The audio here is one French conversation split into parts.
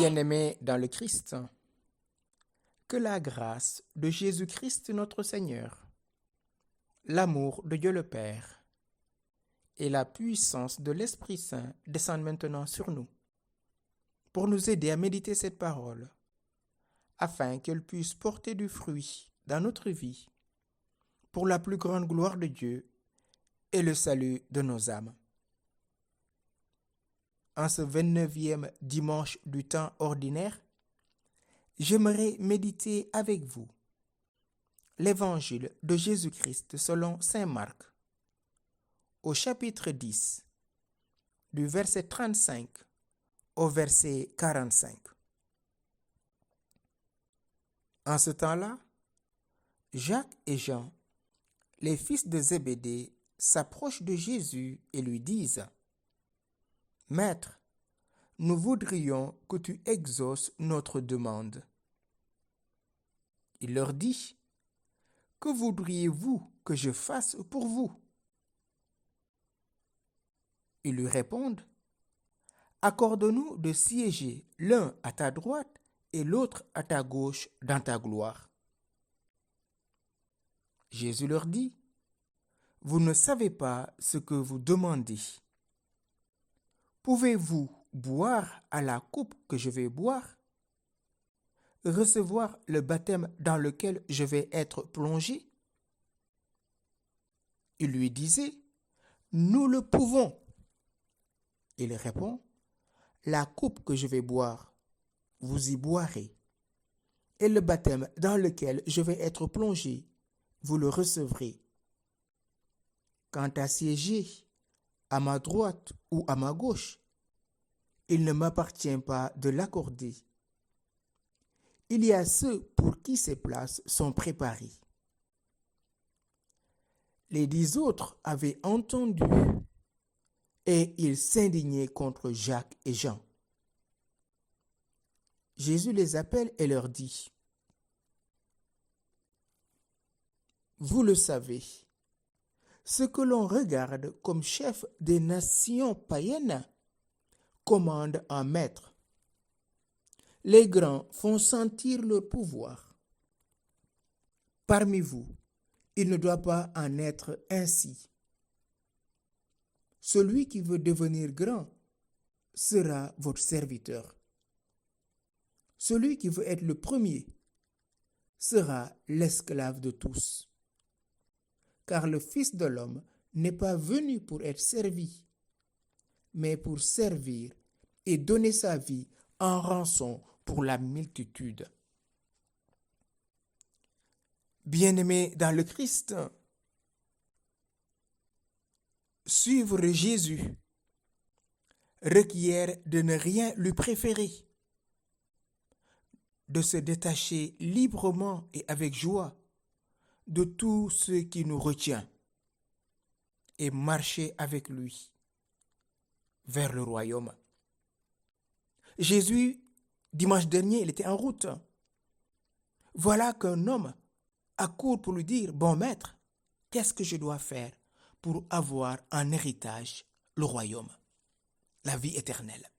Bien-aimés dans le Christ, que la grâce de Jésus-Christ notre Seigneur, l'amour de Dieu le Père et la puissance de l'Esprit Saint descendent maintenant sur nous pour nous aider à méditer cette parole, afin qu'elle puisse porter du fruit dans notre vie pour la plus grande gloire de Dieu et le salut de nos âmes. En ce 29e dimanche du temps ordinaire, j'aimerais méditer avec vous l'évangile de Jésus-Christ selon saint Marc, au chapitre 10, du verset 35 au verset 45. En ce temps-là, Jacques et Jean, les fils de Zébédée, s'approchent de Jésus et lui disent : « Maître, nous voudrions que tu exauces notre demande. » Il leur dit : « Que voudriez-vous que je fasse pour vous ? » Ils lui répondent : « Accorde-nous de siéger l'un à ta droite et l'autre à ta gauche dans ta gloire. » Jésus leur dit : « Vous ne savez pas ce que vous demandez. Pouvez-vous boire à la coupe que je vais boire ? Recevoir le baptême dans lequel je vais être plongé ? » Il lui disait : « Nous le pouvons. » Il répond : « La coupe que je vais boire, vous y boirez, et le baptême dans lequel je vais être plongé, vous le recevrez. Quant à siéger à ma droite ou à ma gauche, il ne m'appartient pas de l'accorder. Il y a ceux pour qui ces places sont préparées. » Les 10 autres avaient entendu et ils s'indignaient contre Jacques et Jean. Jésus les appelle et leur dit : « Vous le savez, ce que l'on regarde comme chef des nations païennes commande un maître. Les grands font sentir leur pouvoir. Parmi vous, il ne doit pas en être ainsi. Celui qui veut devenir grand sera votre serviteur. Celui qui veut être le premier sera l'esclave de tous. Car le Fils de l'homme n'est pas venu pour être servi, mais pour servir et donner sa vie en rançon pour la multitude. » Bien-aimés dans le Christ, suivre Jésus requiert de ne rien lui préférer, de se détacher librement et avec joie de tout ce qui nous retient et marcher avec lui vers le royaume. Jésus, dimanche dernier, il était en route. Voilà qu'un homme accourt pour lui dire : « Bon maître, qu'est-ce que je dois faire pour avoir en héritage le royaume, la vie éternelle ?»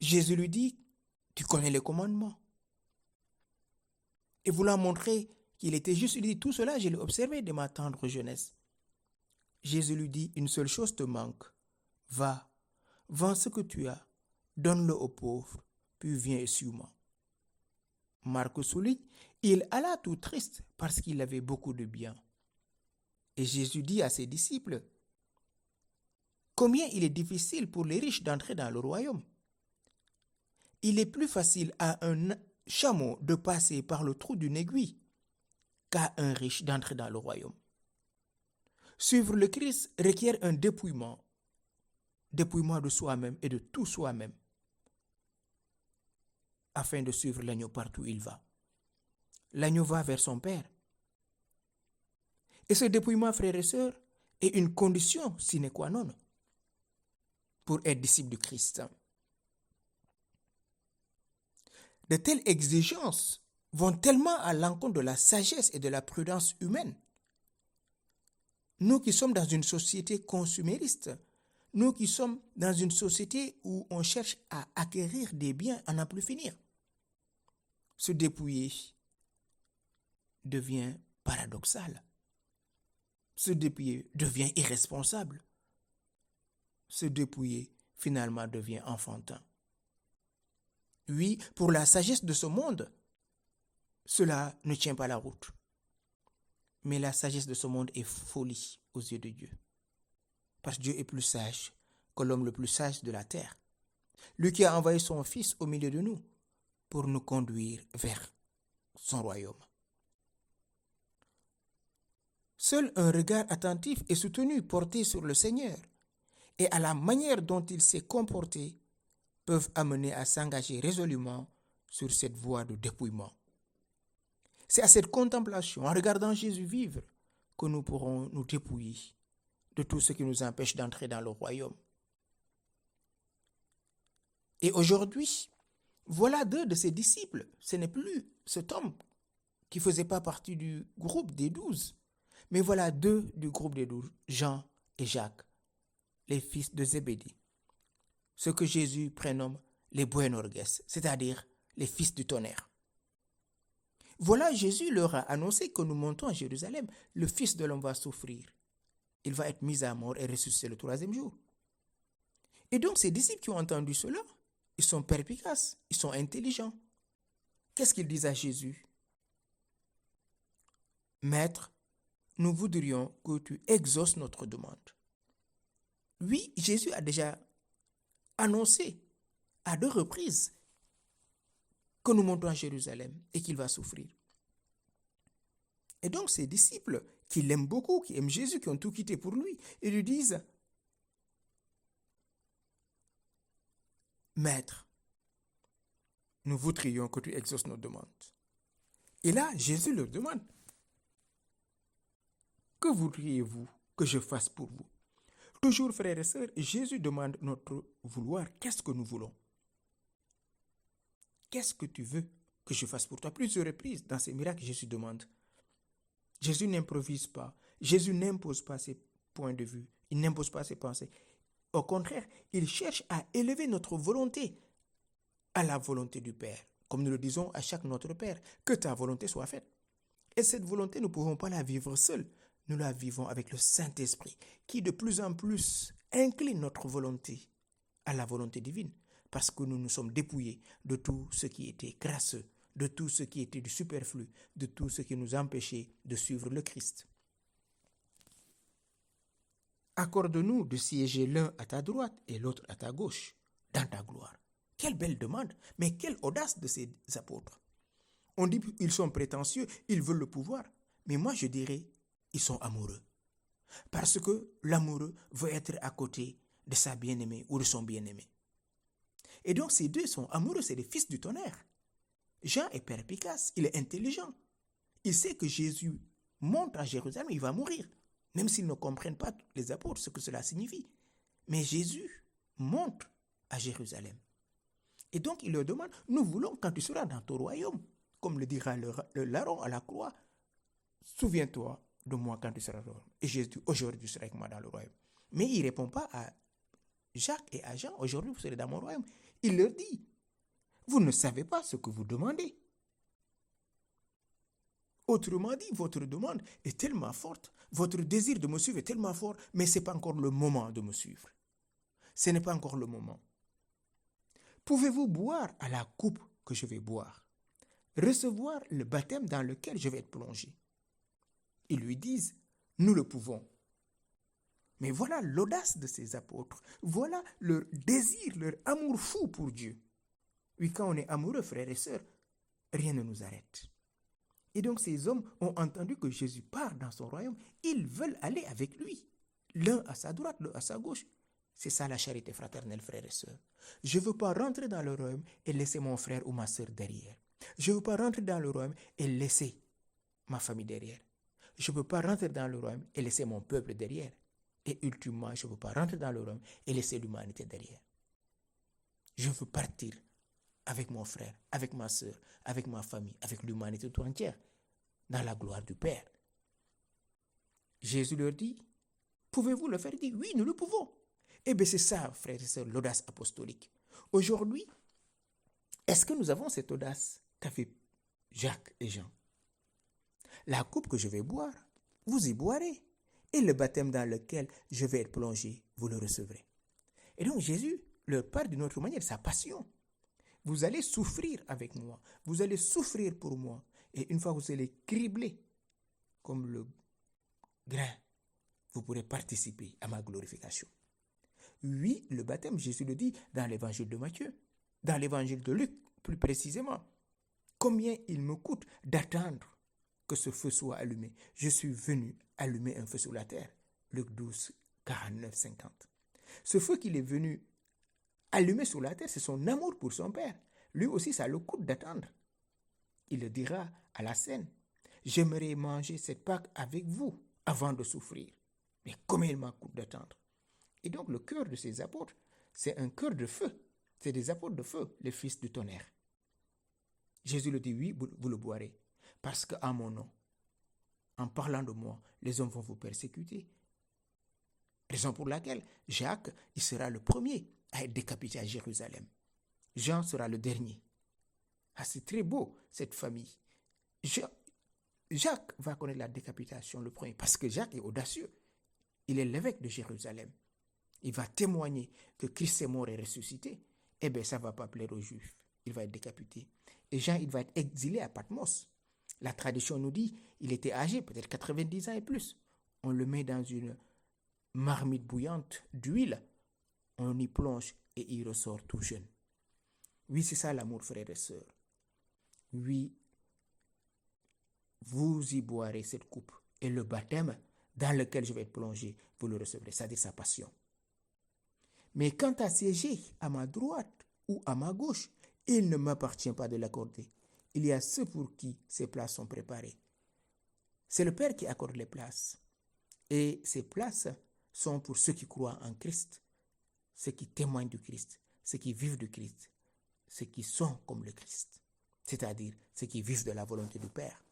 Jésus lui dit : « Tu connais les commandements. » Et voulant montrer qu'il était juste, il dit : « Tout cela, je l'ai observé de ma tendre jeunesse. » Jésus lui dit : « Une seule chose te manque. Va, vends ce que tu as, donne-le aux pauvres, puis viens et suis-moi. » Marc souligne, il alla tout triste parce qu'il avait beaucoup de biens. Et Jésus dit à ses disciples : « Combien il est difficile pour les riches d'entrer dans le royaume. Il est plus facile à un chameau de passer par le trou d'une aiguille qu'à un riche d'entrer dans le royaume. » Suivre le Christ requiert un dépouillement de soi-même et de tout soi-même, afin de suivre l'agneau partout où il va. L'agneau va vers son Père. Et ce dépouillement, frères et sœurs, est une condition sine qua non pour être disciple du Christ. De telles exigences vont tellement à l'encontre de la sagesse et de la prudence humaine. Nous qui sommes dans une société consumériste, Nous qui sommes dans une société où on cherche à acquérir des biens à n'en plus finir. Se dépouiller devient paradoxal. Se dépouiller devient irresponsable. Se dépouiller finalement devient enfantin. Oui, pour la sagesse de ce monde, cela ne tient pas la route. Mais la sagesse de ce monde est folie aux yeux de Dieu. Parce que Dieu est plus sage que l'homme le plus sage de la terre. Lui qui a envoyé son Fils au milieu de nous pour nous conduire vers son royaume. Seul un regard attentif et soutenu porté sur le Seigneur et à la manière dont il s'est comporté peuvent amener à s'engager résolument sur cette voie de dépouillement. C'est à cette contemplation, en regardant Jésus vivre, que nous pourrons nous dépouiller de tout ce qui nous empêche d'entrer dans le royaume. Et aujourd'hui, voilà 2 de ses disciples. Ce n'est plus cet homme qui ne faisait pas partie du groupe des 12, mais voilà 2 du groupe des 12, Jean et Jacques, les fils de Zébédée. Ce que Jésus prénomme les Boanerges, c'est-à-dire les fils du tonnerre. Voilà, Jésus leur a annoncé que nous montons à Jérusalem, le Fils de l'homme va souffrir. Il va être mis à mort et ressuscité le 3e jour. Et donc ces disciples qui ont entendu cela, ils sont perspicaces, ils sont intelligents. Qu'est-ce qu'ils disent à Jésus? Maître, nous voudrions que tu exauces notre demande. Oui, Jésus a déjà annoncé à 2 reprises que nous montons à Jérusalem et qu'il va souffrir. Et donc ces disciples qui l'aiment beaucoup, qui aiment Jésus, qui ont tout quitté pour lui, ils lui disent, Maître, nous voudrions que tu exauces nos demandes. Et là, Jésus leur demande, que voudriez-vous que je fasse pour vous? Toujours, frères et sœurs, Jésus demande notre vouloir. Qu'est-ce que nous voulons? Qu'est-ce que tu veux que je fasse pour toi? Plusieurs reprises, dans ces miracles, Jésus demande. Jésus n'improvise pas. Jésus n'impose pas ses points de vue. Il n'impose pas ses pensées. Au contraire, il cherche à élever notre volonté à la volonté du Père. Comme nous le disons à chaque notre Père, que ta volonté soit faite. Et cette volonté, nous ne pouvons pas la vivre seuls. Nous la vivons avec le Saint-Esprit, qui de plus en plus incline notre volonté à la volonté divine, parce que nous nous sommes dépouillés de tout ce qui était crasseux, de tout ce qui était du superflu, de tout ce qui nous empêchait de suivre le Christ. Accorde-nous de siéger l'un à ta droite et l'autre à ta gauche, dans ta gloire. Quelle belle demande, mais quelle audace de ces apôtres. On dit qu'ils sont prétentieux, ils veulent le pouvoir, mais moi je dirais, ils sont amoureux. Parce que l'amoureux veut être à côté de sa bien-aimée ou de son bien-aimé. Et donc ces 2 sont amoureux, c'est les fils du tonnerre. Jean est perspicace, il est intelligent. Il sait que Jésus monte à Jérusalem, il va mourir. Même s'ils ne comprennent pas, les apôtres, ce que cela signifie. Mais Jésus monte à Jérusalem. Et donc il leur demande, nous voulons quand tu seras dans ton royaume, comme le dira le larron à la croix, souviens-toi de moi quand tu seras dans le royaume. Et Jésus dit, aujourd'hui tu seras avec moi dans le royaume. Mais il ne répond pas à Jacques et à Jean, aujourd'hui vous serez dans mon royaume. Il leur dit, vous ne savez pas ce que vous demandez. Autrement dit, votre demande est tellement forte, votre désir de me suivre est tellement fort, mais ce n'est pas encore le moment de me suivre. Ce n'est pas encore le moment. Pouvez-vous boire à la coupe que je vais boire, recevoir le baptême dans lequel je vais être plongé? Ils lui disent, nous le pouvons. Mais voilà l'audace de ces apôtres, voilà leur désir, leur amour fou pour Dieu. Oui, quand on est amoureux, frères et sœurs, rien ne nous arrête. Et donc ces hommes ont entendu que Jésus part dans son royaume, ils veulent aller avec lui, l'un à sa droite, l'un à sa gauche. C'est ça la charité fraternelle, frères et sœurs. Je ne veux pas rentrer dans le royaume et laisser mon frère ou ma sœur derrière. Je ne veux pas rentrer dans le royaume et laisser ma famille derrière. Je ne peux pas rentrer dans le royaume et laisser mon peuple derrière. Et ultimement, je ne veux pas rentrer dans le royaume et laisser l'humanité derrière. Je veux partir avec mon frère, avec ma sœur, avec ma famille, avec l'humanité tout entière, dans la gloire du Père. Jésus leur dit, pouvez-vous le faire? Il dit, oui, nous le pouvons. Eh bien, c'est ça, frères et sœurs, l'audace apostolique. Aujourd'hui, est-ce que nous avons cette audace qu'avaient Jacques et Jean? La coupe que je vais boire, vous y boirez. Et le baptême dans lequel je vais être plongé, vous le recevrez. Et donc Jésus leur parle d'une autre manière, sa passion. Vous allez souffrir avec moi. Vous allez souffrir pour moi. Et une fois que vous allez cribler comme le grain, vous pourrez participer à ma glorification. Oui, le baptême, Jésus le dit dans l'évangile de Matthieu, dans l'évangile de Luc, plus précisément. Combien il me coûte d'attendre que ce feu soit allumé. Je suis venu allumer un feu sur la terre. Luc 12, 49, 50. Ce feu qu'il est venu allumer sur la terre, c'est son amour pour son Père. Lui aussi, ça le coûte d'attendre. Il le dira à la scène. J'aimerais manger cette Pâque avec vous avant de souffrir. Mais combien il m'a coûte d'attendre. Et donc le cœur de ces apôtres, c'est un cœur de feu. C'est des apôtres de feu, les fils du tonnerre. Jésus le dit, oui, vous le boirez. Parce qu'à mon nom, en parlant de moi, les hommes vont vous persécuter. Raison pour laquelle Jacques, il sera le premier à être décapité à Jérusalem. Jean sera le dernier. Ah, c'est très beau, cette famille. Jacques va connaître la décapitation le premier, parce que Jacques est audacieux. Il est l'évêque de Jérusalem. Il va témoigner que Christ est mort et ressuscité. Eh bien, ça ne va pas plaire aux Juifs. Il va être décapité. Et Jean, il va être exilé à Patmos. La tradition nous dit il était âgé, peut-être 90 ans et plus. On le met dans une marmite bouillante d'huile. On y plonge et il ressort tout jeune. Oui, c'est ça l'amour, frères et sœurs. Oui, vous y boirez cette coupe. Et le baptême dans lequel je vais être plongé, vous le recevrez. C'est-à-dire sa passion. Mais quant à siéger à ma droite ou à ma gauche, il ne m'appartient pas de l'accorder. Il y a ceux pour qui ces places sont préparées. C'est le Père qui accorde les places. Et ces places sont pour ceux qui croient en Christ, ceux qui témoignent du Christ, ceux qui vivent du Christ, ceux qui sont comme le Christ, c'est-à-dire ceux qui vivent de la volonté du Père.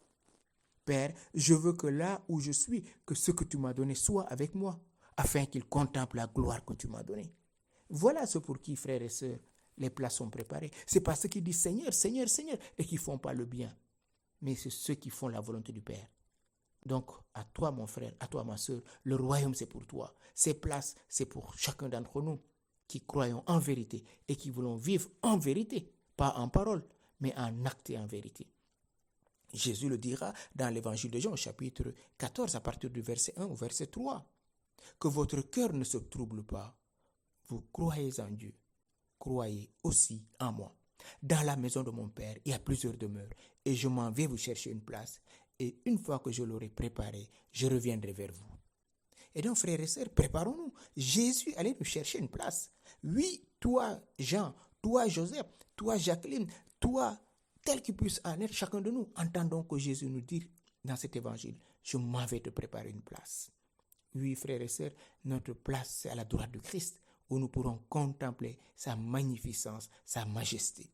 Père, je veux que là où je suis, que ce que tu m'as donné soit avec moi, afin qu'il contemple la gloire que tu m'as donnée. Voilà ce pour qui, frères et sœurs, les places sont préparées. C'est pas ceux qui disent Seigneur, Seigneur, Seigneur, et qui ne font pas le bien, mais c'est ceux qui font la volonté du Père. Donc, à toi, mon frère, à toi, ma sœur, le royaume, c'est pour toi. Ces places, c'est pour chacun d'entre nous qui croyons en vérité et qui voulons vivre en vérité, pas en parole, mais en acte et en vérité. Jésus le dira dans l'évangile de Jean, chapitre 14, à partir du verset 1 au verset 3. Que votre cœur ne se trouble pas. Vous croyez en Dieu. Croyez aussi en moi. Dans la maison de mon Père, il y a plusieurs demeures, et je m'en vais vous chercher une place. Et une fois que je l'aurai préparée, je reviendrai vers vous. Et donc, frères et sœurs, préparons-nous. Jésus allait nous chercher une place. Oui, toi, Jean, toi, Joseph, toi, Jacqueline, toi, tel qu'il puisse en être chacun de nous, entendons que Jésus nous dit dans cet évangile, je m'en vais te préparer une place. Oui, frères et sœurs, notre place, c'est à la droite de Christ, où nous pourrons contempler sa magnificence, sa majesté.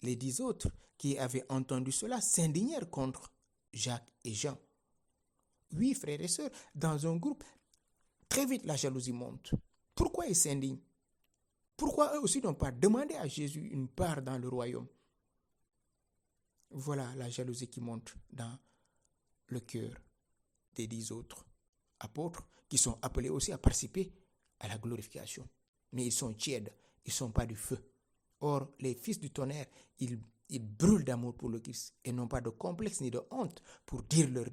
Les 10 autres qui avaient entendu cela s'indignèrent contre Jacques et Jean. Oui, frères et sœurs, dans un groupe, très vite la jalousie monte. Pourquoi ils s'indignent? Pourquoi eux aussi n'ont pas demandé à Jésus une part dans le royaume? Voilà la jalousie qui monte dans le cœur des 10 autres apôtres qui sont appelés aussi à participer à la glorification. Mais ils sont tièdes, ils ne sont pas du feu. Or, les fils du tonnerre, ils brûlent d'amour pour le Christ et n'ont pas de complexe ni de honte pour dire leur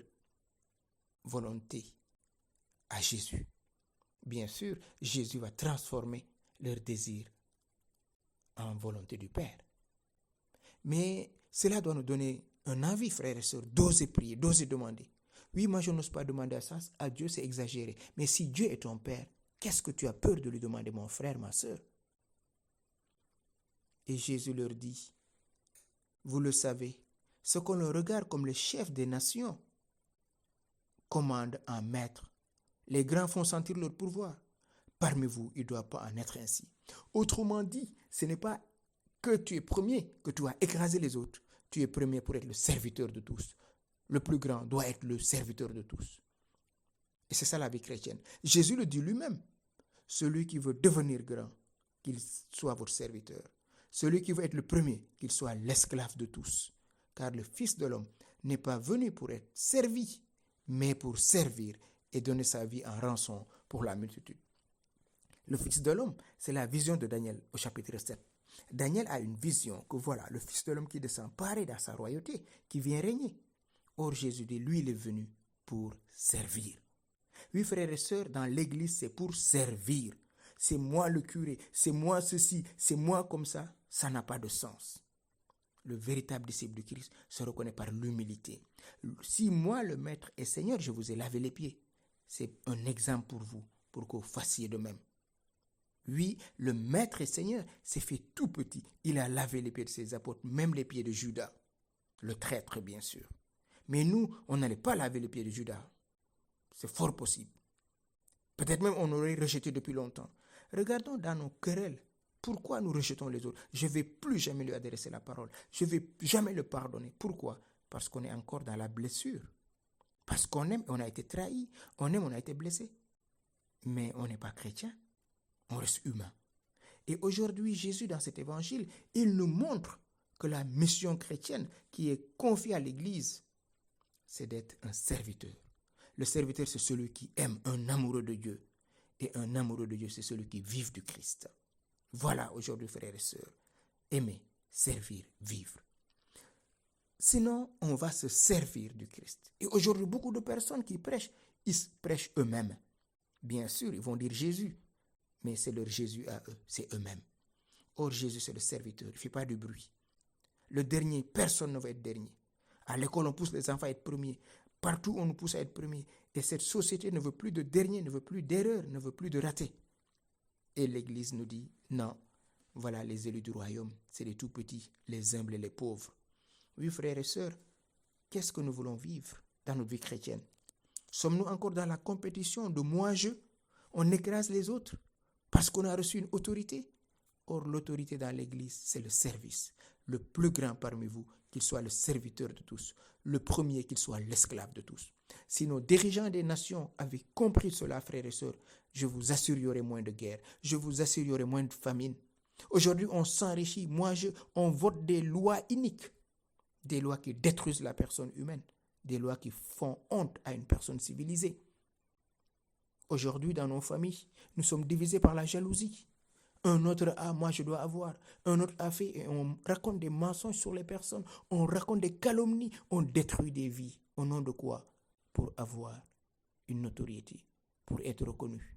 volonté à Jésus. Bien sûr, Jésus va transformer leur désir en volonté du Père. Mais cela doit nous donner un envie, frères et sœurs, d'oser prier, d'oser demander. Oui, moi je n'ose pas demander ça à Dieu, c'est exagéré. Mais si Dieu est ton Père, qu'est-ce que tu as peur de lui demander, mon frère, ma sœur? Et Jésus leur dit, vous le savez, ce qu'on le regarde comme le chef des nations commande un maître. Les grands font sentir leur pouvoir. Parmi vous, il ne doit pas en être ainsi. Autrement dit, ce n'est pas que tu es premier, que tu as écrasé les autres. Tu es premier pour être le serviteur de tous. Le plus grand doit être le serviteur de tous. Et c'est ça la vie chrétienne. Jésus le dit lui-même. Celui qui veut devenir grand, qu'il soit votre serviteur. Celui qui veut être le premier, qu'il soit l'esclave de tous. Car le Fils de l'homme n'est pas venu pour être servi, mais pour servir et donner sa vie en rançon pour la multitude. Le Fils de l'homme, c'est la vision de Daniel au chapitre 7. Daniel a une vision que voilà, le Fils de l'homme qui descend paré dans sa royauté, qui vient régner. Or Jésus dit, lui, il est venu pour servir. Oui, frères et sœurs, dans l'église, c'est pour servir. C'est moi le curé, c'est moi ceci, c'est moi comme ça. Ça n'a pas de sens. Le véritable disciple de Christ se reconnaît par l'humilité. Si moi, le Maître et Seigneur, je vous ai lavé les pieds, c'est un exemple pour vous, pour que vous fassiez de même. Oui, le Maître et Seigneur s'est fait tout petit. Il a lavé les pieds de ses apôtres, même les pieds de Judas, le traître bien sûr. Mais nous, on n'allait pas laver les pieds de Judas. C'est fort possible. Peut-être même on aurait rejeté depuis longtemps. Regardons dans nos querelles. Pourquoi nous rejetons les autres? Je ne vais plus jamais lui adresser la parole. Je ne vais jamais le pardonner. Pourquoi? Parce qu'on est encore dans la blessure. Parce qu'on aime, on a été trahi. On aime, on a été blessé. Mais on n'est pas chrétien. On reste humain. Et aujourd'hui, Jésus, dans cet évangile, il nous montre que la mission chrétienne qui est confiée à l'Église, c'est d'être un serviteur. Le serviteur, c'est celui qui aime, un amoureux de Dieu. Et un amoureux de Dieu, c'est celui qui vive du Christ. Voilà aujourd'hui, frères et sœurs. Aimer, servir, vivre. Sinon, on va se servir du Christ. Et aujourd'hui, beaucoup de personnes qui prêchent, ils prêchent eux-mêmes. Bien sûr, ils vont dire Jésus, mais c'est leur Jésus à eux, c'est eux-mêmes. Or, Jésus, c'est le serviteur, il ne fait pas de bruit. Le dernier, personne ne va être dernier. À l'école, on pousse les enfants à être premiers. Partout, on nous pousse à être premiers. Et cette société ne veut plus de dernier, ne veut plus d'erreur, ne veut plus de raté. Et l'Église nous dit, non, voilà les élus du royaume, c'est les tout petits, les humbles et les pauvres. Oui, frères et sœurs, qu'est-ce que nous voulons vivre dans notre vie chrétienne? Sommes-nous encore dans la compétition de moi-je? On écrase les autres parce qu'on a reçu une autorité. Or, l'autorité dans l'Église, c'est le service. Le plus grand parmi vous, qu'il soit le serviteur de tous. Le premier, qu'il soit l'esclave de tous. Si nos dirigeants des nations avaient compris cela, frères et sœurs, je vous assure, il y aurait moins de guerre. Je vous assure, il y aurait moins de famine. Aujourd'hui, on s'enrichit. On vote des lois iniques. Des lois qui détruisent la personne humaine. Des lois qui font honte à une personne civilisée. Aujourd'hui, dans nos familles, nous sommes divisés par la jalousie. Un autre a, moi je dois avoir. Un autre a fait et on raconte des mensonges sur les personnes. On raconte des calomnies. On détruit des vies. Au nom de quoi? Pour avoir une notoriété. Pour être reconnu.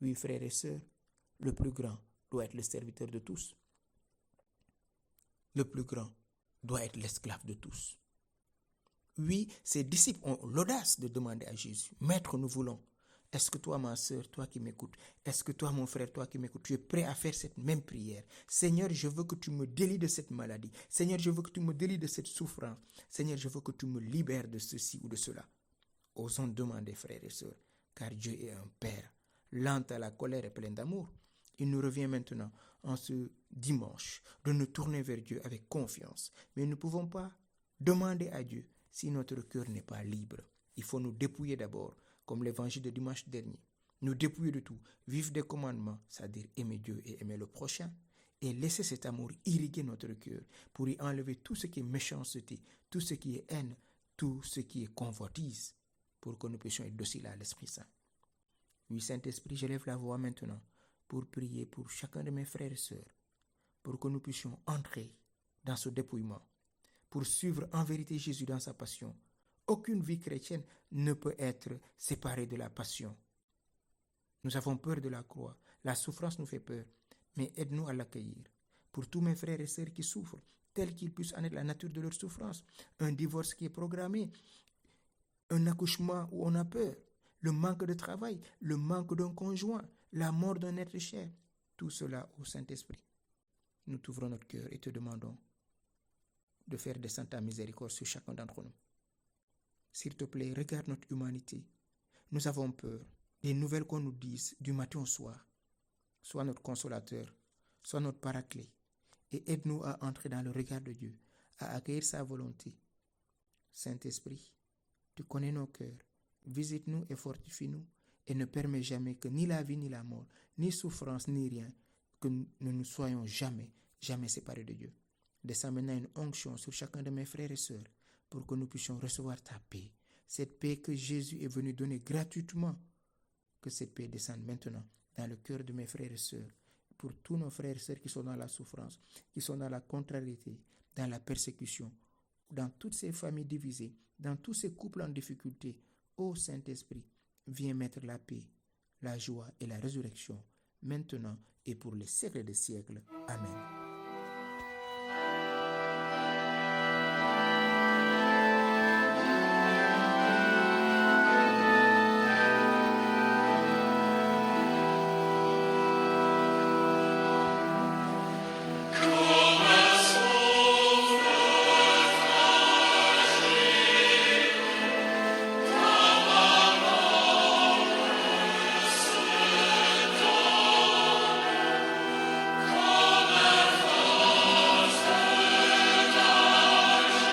Oui, frères et sœurs, le plus grand doit être le serviteur de tous. Le plus grand doit être l'esclave de tous. Oui, ses disciples ont l'audace de demander à Jésus, Maître, nous voulons. Est-ce que toi, ma sœur, toi qui m'écoutes, est-ce que toi, mon frère, toi qui m'écoutes, tu es prêt à faire cette même prière? Seigneur, je veux que tu me délies de cette maladie. Seigneur, je veux que tu me délies de cette souffrance. Seigneur, je veux que tu me libères de ceci ou de cela. Osons demander, frères et sœurs, car Dieu est un Père, lent à la colère et plein d'amour. Il nous revient maintenant, en ce dimanche, de nous tourner vers Dieu avec confiance. Mais nous ne pouvons pas demander à Dieu si notre cœur n'est pas libre. Il faut nous dépouiller d'abord, comme l'évangile de dimanche dernier. Nous dépouiller de tout, vivre des commandements, c'est-à-dire aimer Dieu et aimer le prochain, et laisser cet amour irriguer notre cœur pour y enlever tout ce qui est méchanceté, tout ce qui est haine, tout ce qui est convoitise, pour que nous puissions être dociles à l'Esprit Saint. Oui, Saint-Esprit, je lève la voix maintenant pour prier pour chacun de mes frères et sœurs, pour que nous puissions entrer dans ce dépouillement, pour suivre en vérité Jésus dans sa passion. Aucune vie chrétienne ne peut être séparée de la passion. Nous avons peur de la croix. La souffrance nous fait peur. Mais aide-nous à l'accueillir. Pour tous mes frères et sœurs qui souffrent, tel qu'ils puissent en être la nature de leur souffrance, un divorce qui est programmé, un accouchement où on a peur, le manque de travail, le manque d'un conjoint, la mort d'un être cher, tout cela au Saint-Esprit. Nous t'ouvrons notre cœur et te demandons de faire descendre ta miséricorde sur chacun d'entre nous. S'il te plaît, regarde notre humanité. Nous avons peur des nouvelles qu'on nous dise du matin au soir. Sois notre consolateur, sois notre paraclet et aide-nous à entrer dans le regard de Dieu, à accueillir sa volonté. Saint-Esprit, tu connais nos cœurs, Visite-nous et fortifie-nous et ne permets jamais que ni la vie, ni la mort, ni souffrance, ni rien, que nous ne soyons jamais séparés de Dieu. Descends maintenant une onction sur chacun de mes frères et sœurs pour que nous puissions recevoir ta paix. Cette paix que Jésus est venu donner gratuitement, que cette paix descende maintenant dans le cœur de mes frères et sœurs, pour tous nos frères et sœurs qui sont dans la souffrance, qui sont dans la contrariété, dans la persécution, dans toutes ces familles divisées, dans tous ces couples en difficulté. Ô Saint-Esprit, viens mettre la paix, la joie et la résurrection, maintenant et pour les siècles des siècles. Amen.